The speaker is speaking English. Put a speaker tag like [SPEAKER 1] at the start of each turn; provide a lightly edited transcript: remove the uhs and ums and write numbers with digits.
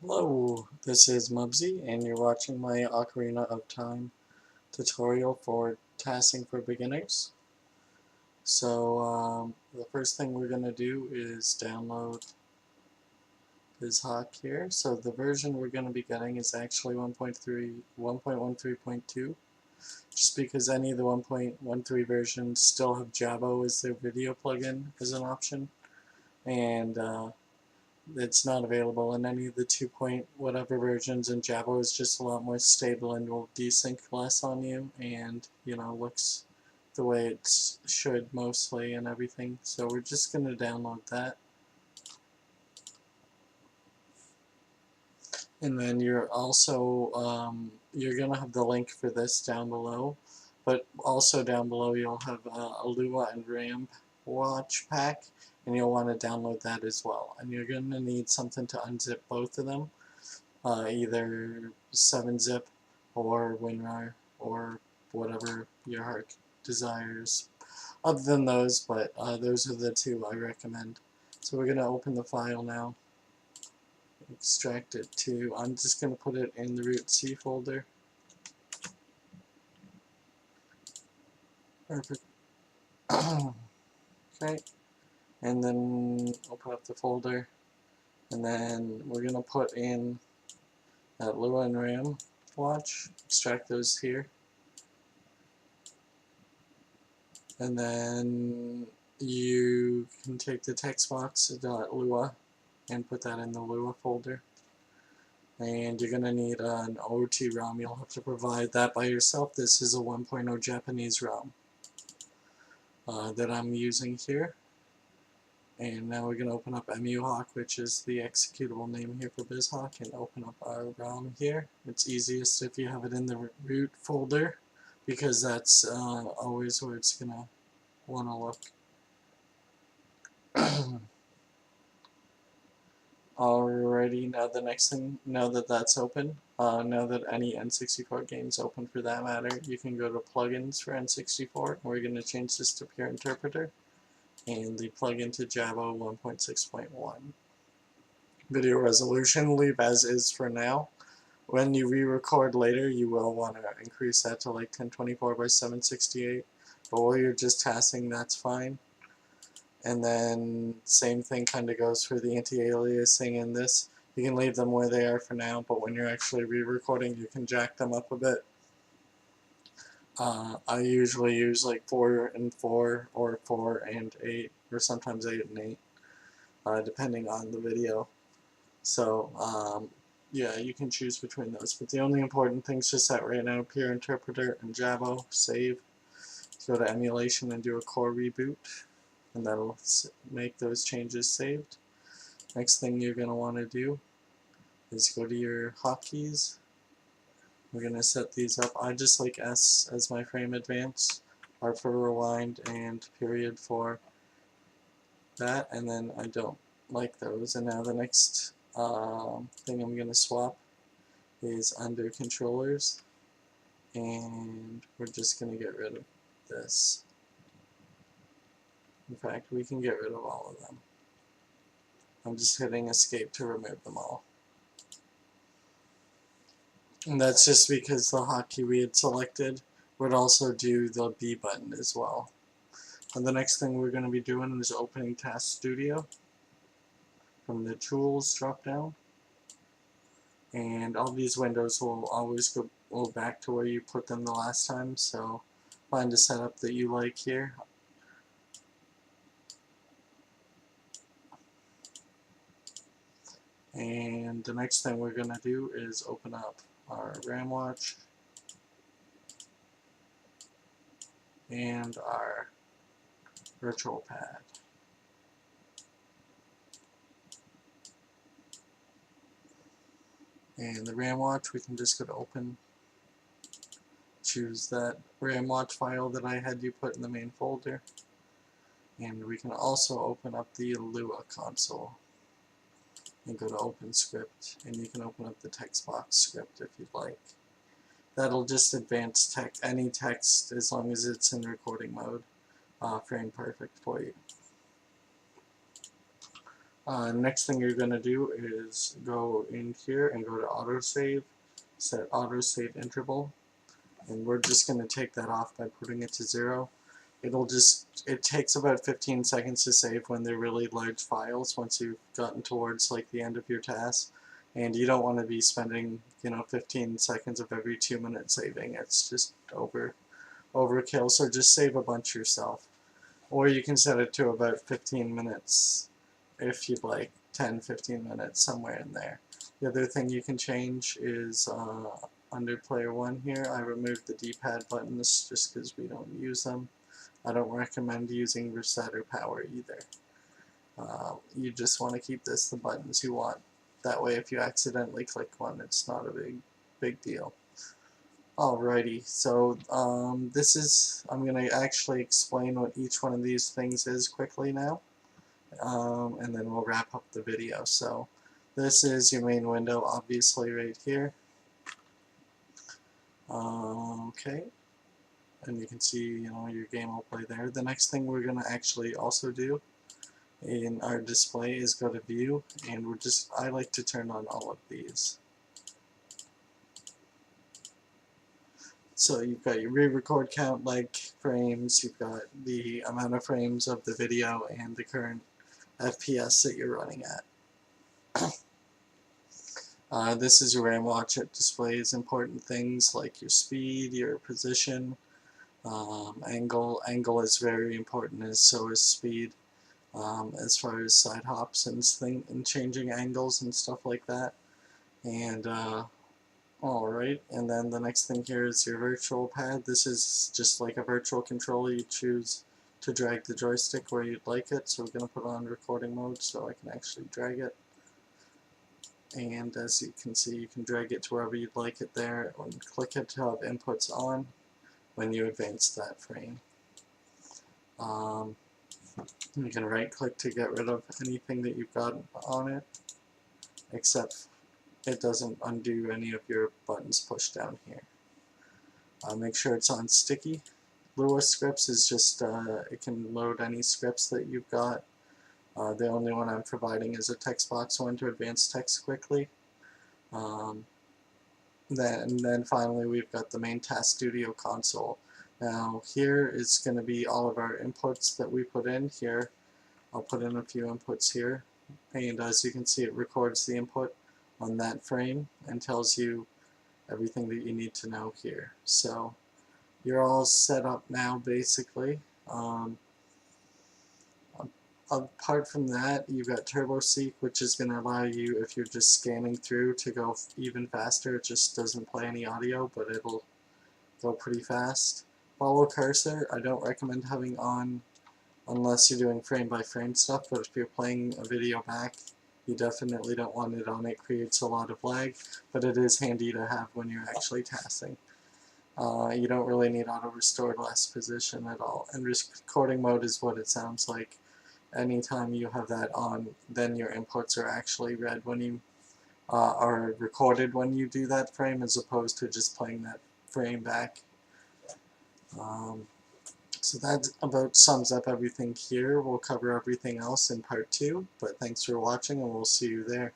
[SPEAKER 1] Hello, this is Mubsy, and you're watching my Ocarina of Time tutorial for TASing for beginners. So, the first thing we're going to do is download this Hawk here. So the version we're going to be getting is actually 1.13.2, just because any of the 1.13 versions still have Jabo as their video plugin as an option, and it's not available in any of the 2 point whatever versions, and Java is just a lot more stable and will desync less on you, and looks the way it should mostly and everything. So we're just going to download that, and then you're also you're going to have the link for this down below, but also down below you'll have a Lua and RAM watch pack, and you'll want to download that as well, and you're going to need something to unzip both of them. Either 7-zip or WinRAR or whatever your heart desires. Other than those, but those are the two I recommend. So we're going to open the file now, extract it to, I'm just going to put it in the root C folder. Perfect. Okay, and then open up the folder, and then we're going to put in that Lua and RAM watch, extract those here. And then you can take the text box.lua and put that in the Lua folder. And you're going to need an OT ROM. You'll have to provide that by yourself. This is a 1.0 Japanese ROM that I'm using here. And now we're going to open up EmuHawk, which is the executable name here for BizHawk, and open up our ROM here. It's easiest if you have it in the root folder, because that's always where it's going to want to look. Alrighty, now the next thing, now that that's open, now that any N64 game's open for that matter, you can go to plugins for N64. We're going to change this to Pure Interpreter, and the plugin to Java 1.6.1. Video resolution, leave as is for now. When you re-record later, you will want to increase that to like 1024 by 768, but while you're just tasking, that's fine. And then same thing kind of goes for the anti-aliasing in this. You can leave them where they are for now, but when you're actually re-recording, you can jack them up a bit. I usually use like 4 and 4 or 4 and 8, or sometimes 8 and 8, depending on the video. So yeah, you can choose between those. But the only important things to set right now: Pure Interpreter and Java. Save. Go to emulation and do a core reboot, and that'll make those changes saved. Next thing you're going to want to do is go to your hotkeys. We're going to set these up. I just like S as my frame advance, R for rewind, and period for that, and then I don't like those. And now the next thing I'm going to swap is under controllers, and we're just going to get rid of this. In fact, we can get rid of all of them. I'm just hitting escape to remove them all. And that's just because the hotkey we had selected would also do the B button as well. And the next thing we're going to be doing is opening TAS Studio from the Tools drop down. And all these windows will always go back to where you put them the last time, so find a setup that you like here. And the next thing we're going to do is open up our RAM watch and our virtual pad. And the RAM watch, we can just go to open, choose that RAM watch file that I had you put in the main folder, and we can also open up the Lua console and go to open script, and you can open up the text box script if you'd like. That'll just advance any text as long as it's in recording mode, frame perfect for you. Next thing you're going to do is go in here and go to Autosave, set Autosave interval, and we're just going to take that off by putting it to 0. It takes about 15 seconds to save when they're really large files once you've gotten towards like the end of your task, and you don't want to be spending 15 seconds of every 2 minutes saving. It's just overkill, so just save a bunch yourself. Or you can set it to about 15 minutes if you'd like, 10-15 minutes, somewhere in there. The other thing you can change is under player 1 here, I removed the D-pad buttons just because we don't use them. I don't recommend using reset or power either. You just want to keep the buttons you want. That way if you accidentally click one, it's not a big deal. Alrighty, so I'm going to actually explain what each one of these things is quickly now, and then we'll wrap up the video. So this is your main window, obviously right here. Okay, and you can see your game will play there. The next thing we're going to actually also do in our display is go to View, and I like to turn on all of these. So you've got your re-record count, like frames, you've got the amount of frames of the video, and the current FPS that you're running at. This is your RAM watch. It displays important things like your speed, your position, angle. Angle is very important, as so is speed, as far as side hops and changing angles and stuff like that. And alright, and then the next thing here is your virtual pad. This is just like a virtual controller. You choose to drag the joystick where you'd like it. So we're going to put on recording mode so I can actually drag it. And as you can see, you can drag it to wherever you'd like it there, and click it to have inputs on when you advance that frame. You can right click to get rid of anything that you've got on it, except it doesn't undo any of your buttons pushed down here. Make sure it's on sticky. Lua scripts is just, it can load any scripts that you've got. The only one I'm providing is a text box one to advance text quickly. Then finally we've got the main TAS Studio console. Now here is going to be all of our inputs that we put in here. I'll put in a few inputs here, and as you can see, it records the input on that frame and tells you everything that you need to know here. So you're all set up now, basically. Apart from that, you've got TurboSeek, which is going to allow you, if you're just scanning through, to go even faster. It just doesn't play any audio, but it'll go pretty fast. Follow cursor, I don't recommend having on unless you're doing frame-by-frame stuff, but if you're playing a video back, you definitely don't want it on. It creates a lot of lag, but it is handy to have when you're actually tasking. You don't really need auto-restore last position at all, and recording mode is what it sounds like. Anytime you have that on, then your inputs are actually read when you are recorded when you do that frame, as opposed to just playing that frame back. So that about sums up everything here. We'll cover everything else in part 2, but thanks for watching, and we'll see you there.